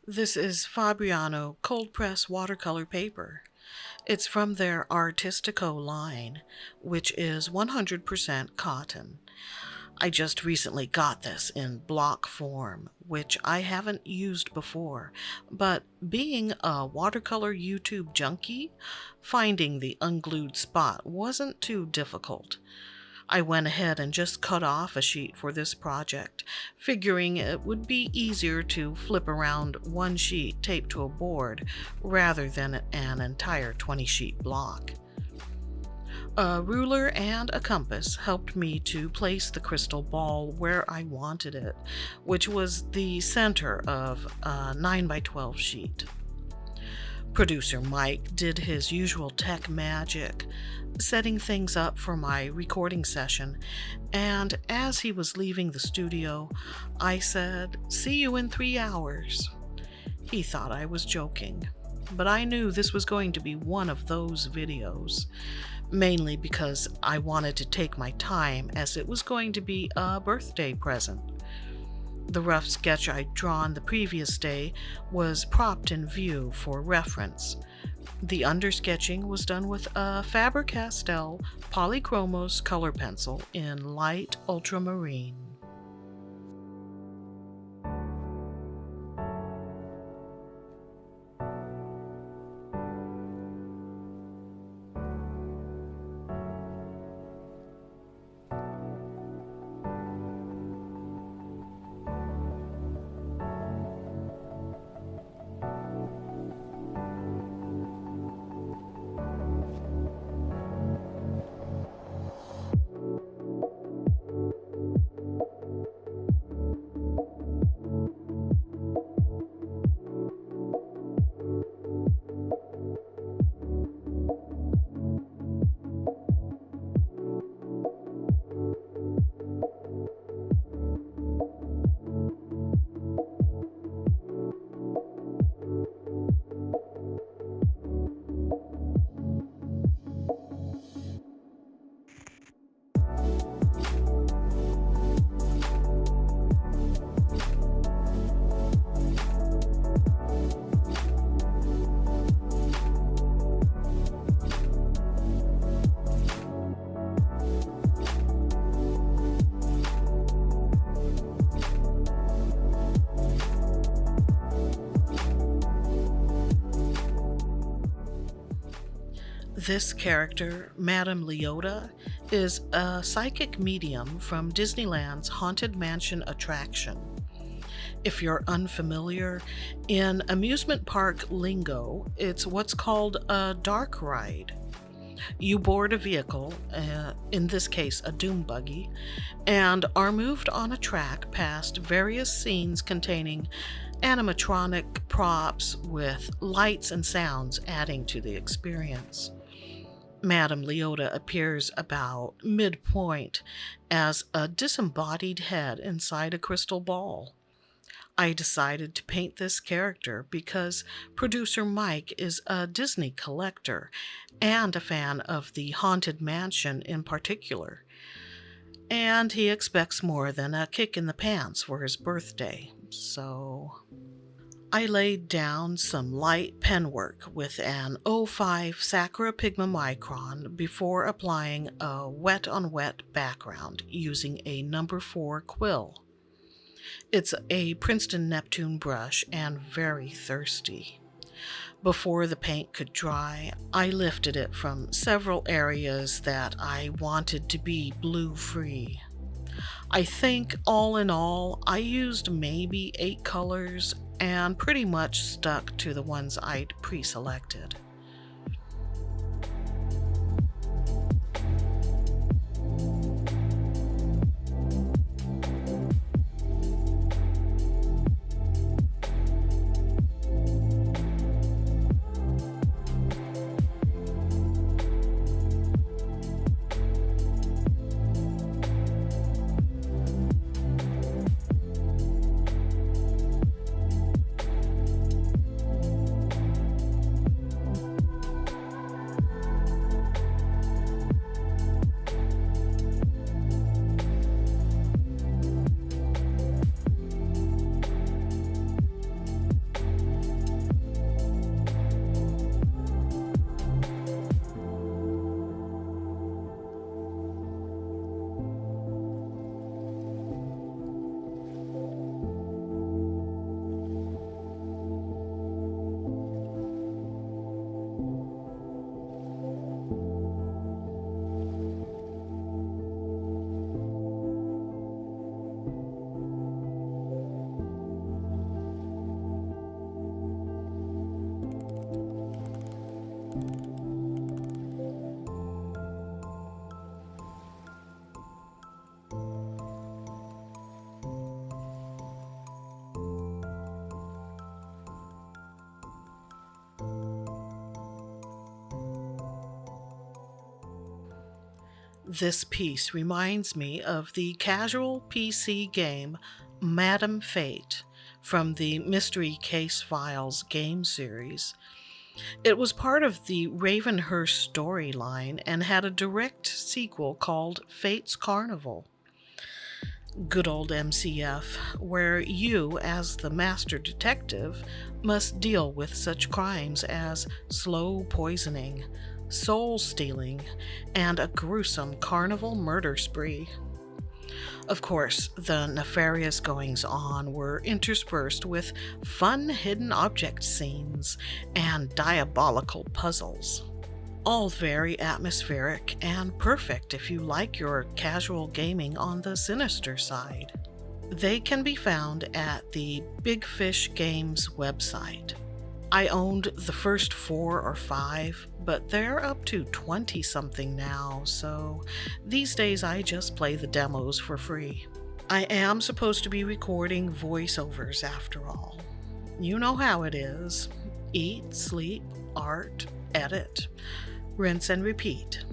This is Fabriano cold press watercolor paper. It's from their Artistico line, which is 100% cotton. I just recently got this in block form, which I haven't used before, but being a watercolor YouTube junkie, finding the unglued spot wasn't too difficult. I went ahead and just cut off a sheet for this project, figuring it would be easier to flip around one sheet taped to a board rather than an entire 20-sheet block. A ruler and a compass helped me to place the crystal ball where I wanted it, which was the center of a 9x12 sheet. Producer Mike did his usual tech magic, setting things up for my recording session, and as he was leaving the studio, I said, "See you in 3 hours." He thought I was joking, but I knew this was going to be one of those videos, mainly because I wanted to take my time as it was going to be a birthday present. The rough sketch I'd drawn the previous day was propped in view for reference. The undersketching was done with a faber-castell polychromos color pencil in light ultramarine. This character, Madame Leota, is a psychic medium from Disneyland's Haunted Mansion attraction. If you're unfamiliar, in amusement park lingo, it's what's called a dark ride. You board a vehicle, in this case a doom buggy, and are moved on a track past various scenes containing animatronic props with lights and sounds adding to the experience. Madame Leota appears about midpoint as a disembodied head inside a crystal ball. I decided to paint this character because producer Mike is a Disney collector and a fan of the Haunted Mansion in particular, and he expects more than a kick in the pants for his birthday, so I laid down some light pen work with an 05 Sakura Pigmamicron before applying a wet-on-wet background using a number 4 quill. It's a Princeton Neptune brush and very thirsty. Before the paint could dry, I lifted it from several areas that I wanted to be blue-free. I think all in all, I used maybe 8 colors and pretty much stuck to the ones I'd pre-selected. This piece reminds me of the casual PC game Madam Fate from the Mystery Case Files game series. It was part of the Ravenhurst storyline and had a direct sequel called Fate's Carnival. Good old MCF, where you, as the master detective, must deal with such crimes as slow poisoning, soul stealing, and a gruesome carnival murder spree. Of course, the nefarious goings-on were interspersed with fun hidden object scenes and diabolical puzzles. All very atmospheric and perfect if you like your casual gaming on the sinister side. They can be found at the Big Fish Games website. I owned the first 4 or 5, but they're up to 20-something now, so these days I just play the demos for free. I am supposed to be recording voiceovers after all. You know how it is. Eat, sleep, art, edit, rinse and repeat.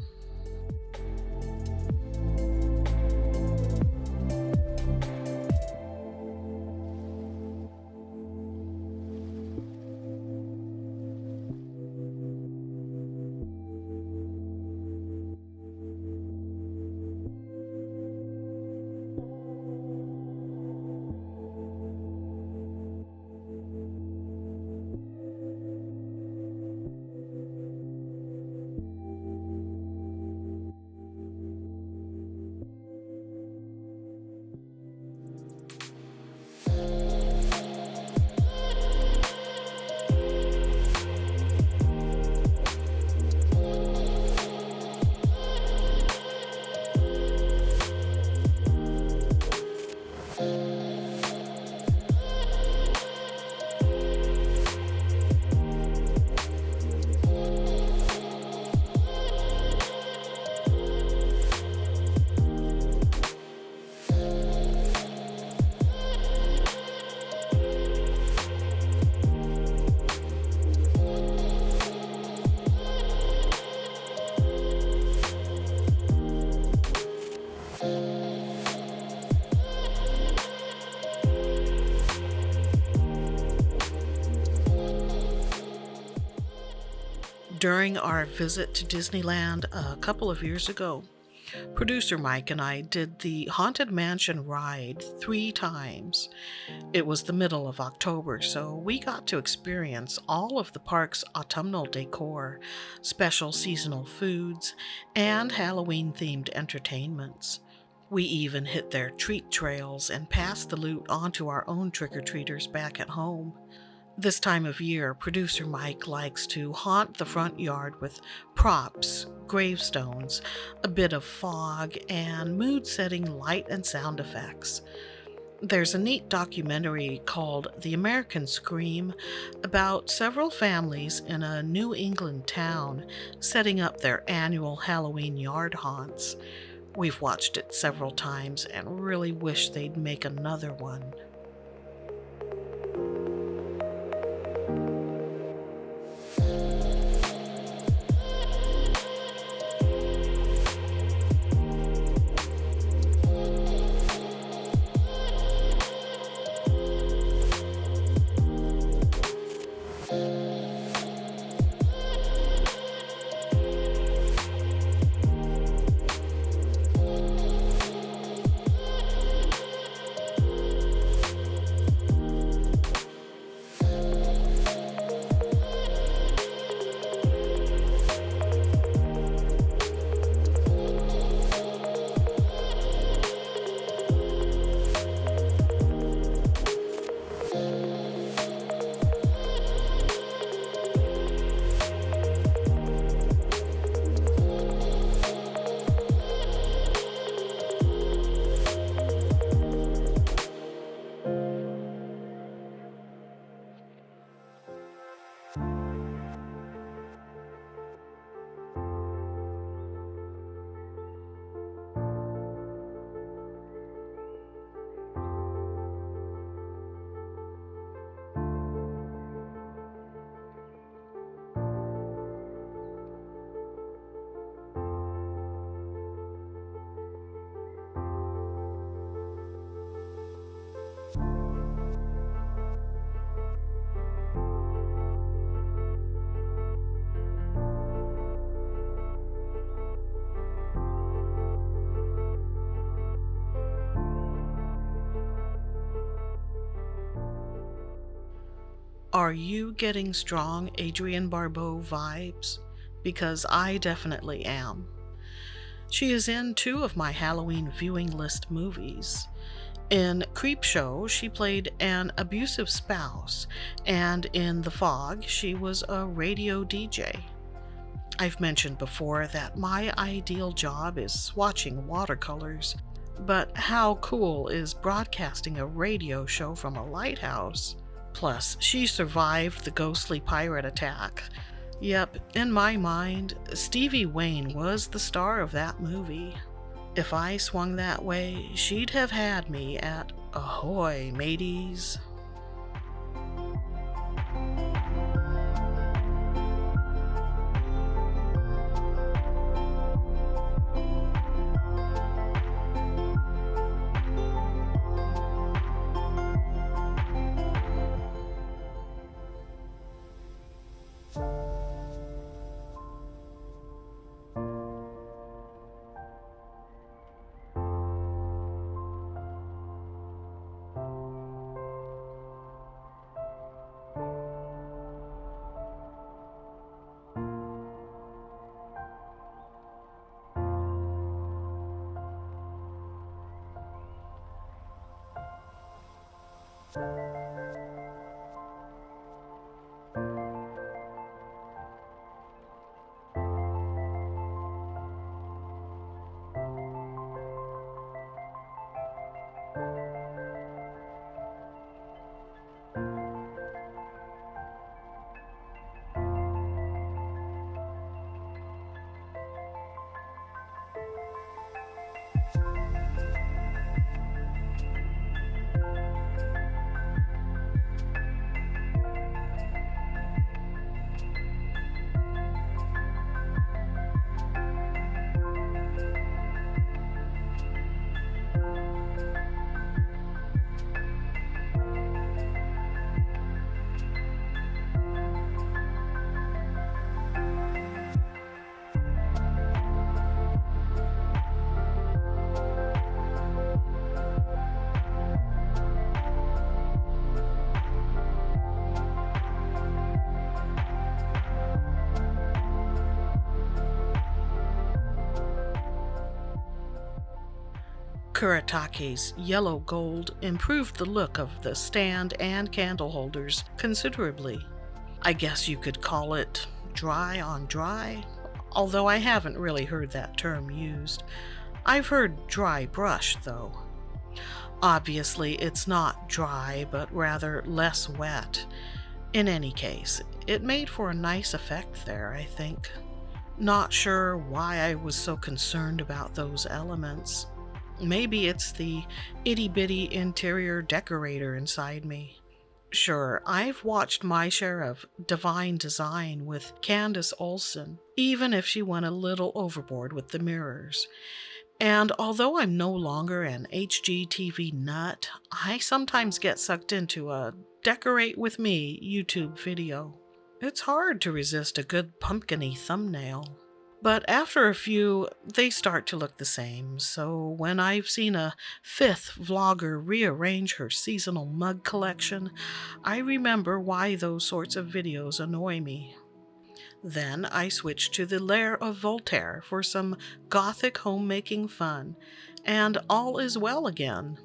During our visit to Disneyland a couple of years ago, producer Mike and I did the Haunted Mansion ride 3 times. It was the middle of October, so we got to experience all of the park's autumnal decor, special seasonal foods, and Halloween-themed entertainments. We even hit their treat trails and passed the loot on to our own trick-or-treaters back at home. This time of year, producer Mike likes to haunt the front yard with props, gravestones, a bit of fog, and mood-setting light and sound effects. There's a neat documentary called The American Scream about several families in a New England town setting up their annual Halloween yard haunts. We've watched it several times and really wish they'd make another one. Are you getting strong Adrienne Barbeau vibes? Because I definitely am. She is in two of my Halloween viewing list movies. In Creepshow, she played an abusive spouse, and in The Fog, she was a radio DJ. I've mentioned before that my ideal job is swatching watercolors, but how cool is broadcasting a radio show from a lighthouse? Plus, she survived the ghostly pirate attack. Yep, in my mind, Stevie Wayne was the star of that movie. If I swung that way, she'd have had me at Ahoy, Mateys. Kuratake's yellow gold improved the look of the stand and candle holders considerably. I guess you could call it dry on dry, although I haven't really heard that term used. I've heard dry brush, though. Obviously, it's not dry, but rather less wet. In any case, it made for a nice effect there, I think. Not sure why I was so concerned about those elements. Maybe it's the itty-bitty interior decorator inside me. Sure, I've watched my share of divine design with Candace Olson, even if she went a little overboard with the mirrors. And although I'm no longer an HGTV nut, I sometimes get sucked into a Decorate With Me YouTube video. It's hard to resist a good pumpkin-y thumbnail. But after a few, they start to look the same, so when I've seen a fifth vlogger rearrange her seasonal mug collection, I remember why those sorts of videos annoy me. Then I switch to the Lair of Voltaire for some gothic homemaking fun, and all is well again.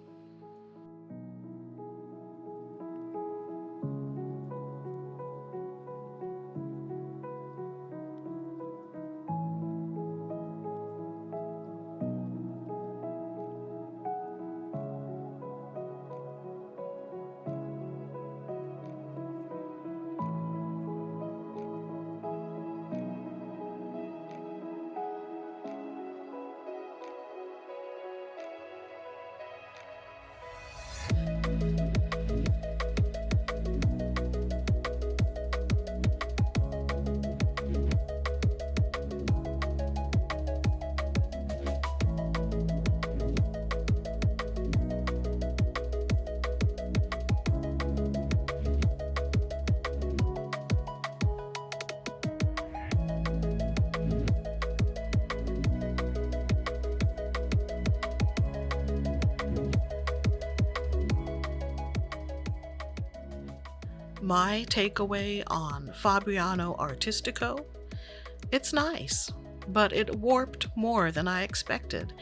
My takeaway on Fabriano Artistico: it's nice, but it warped more than I expected,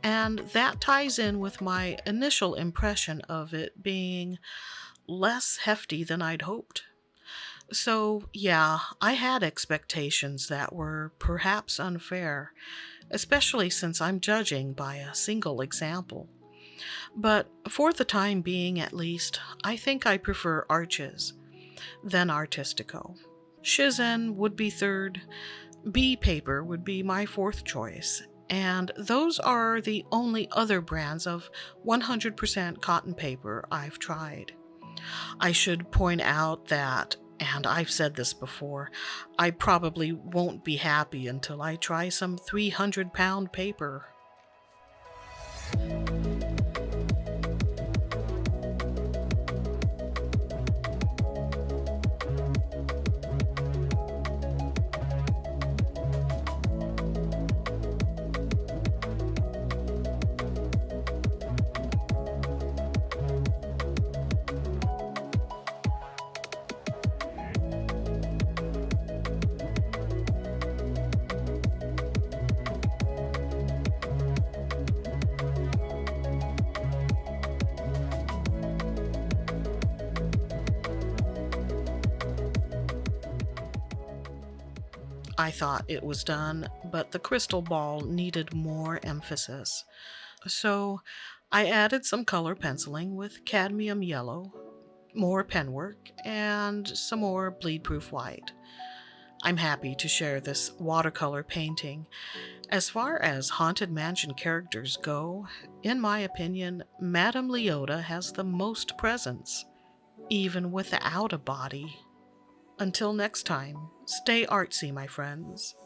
and that ties in with my initial impression of it being less hefty than I'd hoped. So, yeah, I had expectations that were perhaps unfair, especially since I'm judging by a single example. But for the time being, at least, I think I prefer Arches than Artistico. Shizen would be third, B paper would be my fourth choice, and those are the only other brands of 100% cotton paper I've tried. I should point out that, and I've said this before, I probably won't be happy until I try some 300-pound paper. I thought it was done, but the crystal ball needed more emphasis. So I added some color penciling with cadmium yellow, more penwork, and some more bleed-proof white. I'm happy to share this watercolor painting. As far as Haunted Mansion characters go, in my opinion, Madame Leota has the most presence, even without a body. Until next time, stay artsy, my friends.